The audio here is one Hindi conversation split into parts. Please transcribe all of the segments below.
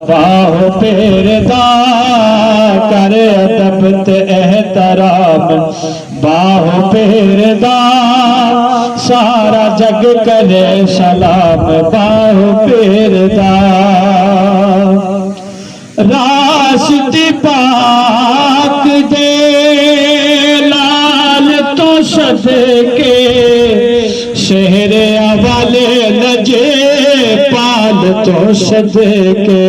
बाहो पेरदा करे अदब एहतराम, बाहो पेरदा सारा जग करे सलाम, बाहो पेरदा रास्ते पाक दे लाल तो सदके शहर अवाले लजे पाल तो सदके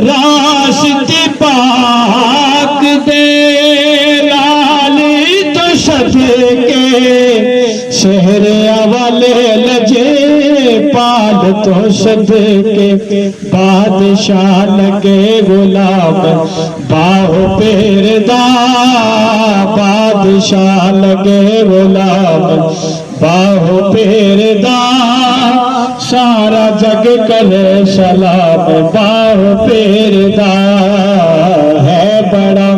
रास्ते पाक दे लाल तो सदके शहर अवाले लजे पाल तो सदके बादशाह लगे गुलाम बाहो पेरदा, बादशाह लगे गुलाम बाहो पेरदा सारा जग करे सलाम, बाहो पेरदा है बड़ा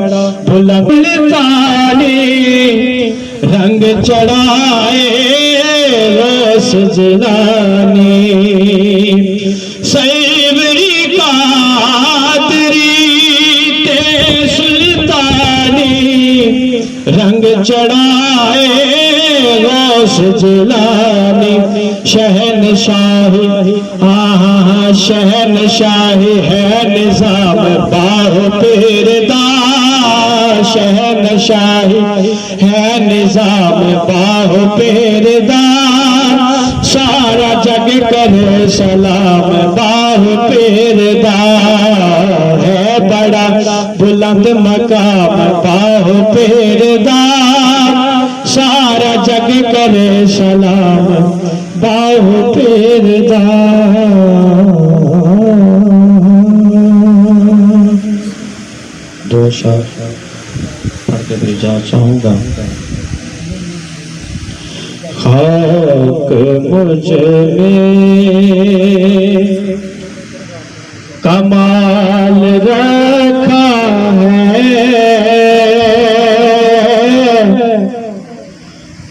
बुलंद तानी रंग चढ़ाए रस जलानी सैवरी कादरी ते सुल्तानी रंग चढ़ाए रस जलानी शहनशाही हाँ शहनशाही है निजाम बाहो पेरदा, शहनशाही है निजाम बाहो पेरदा सारा जग करे सलाम, बाहो पेरदा है बड़ा बुलंद मकाम बाहो पेरदा सारा जग करे सलाम, बाहो पेरदा। दो शेर पढ़ के भी जा चाहूंगा। खाक मुझ में कमाल रखा है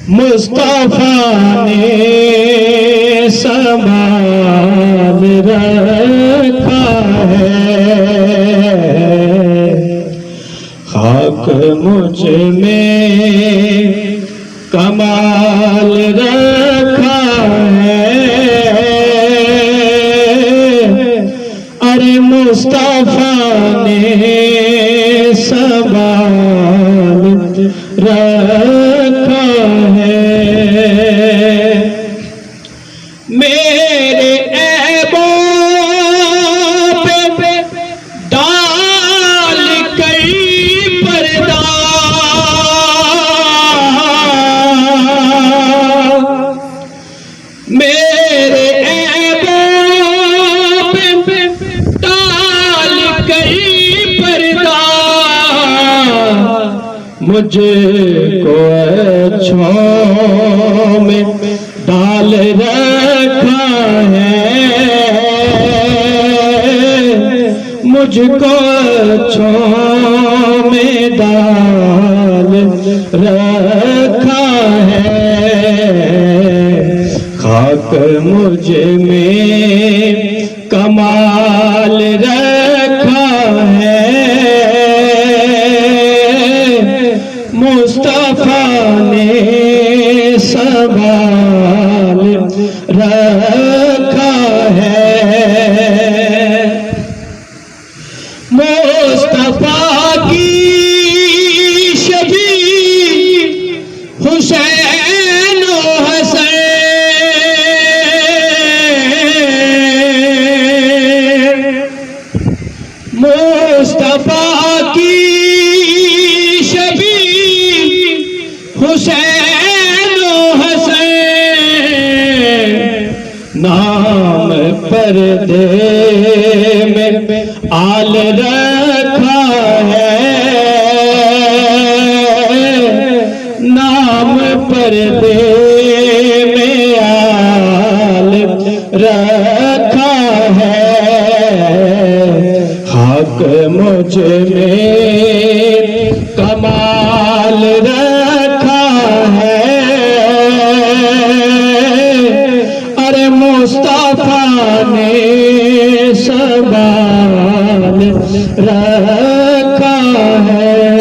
मुस्तफा ने संभाल रखा है, खाक मुझ में कमाल रखा है, अरे मुस्तफा ने संभाल रखा है मेरे ऐबों पे डाल कई पर्दा, मेरे ऐबों पे डाल कई पर्दा मुझे को अच्छों में डाल रखा है, मुझको अच्छों में डाल रखा है, खाक मुझ में कमाल रखा है मुस्तफा ने संभाल रखा है, मुस्तफा की शबी हुसैन हसन मुस्तफा की शबी हुसैन हसन नाम पर्दे में आल रखा है, नाम पर्दे में आल रखा है, हक मुझ में कमाल रखा है, अरे मुस्तफा ने सब कमाल रखा है।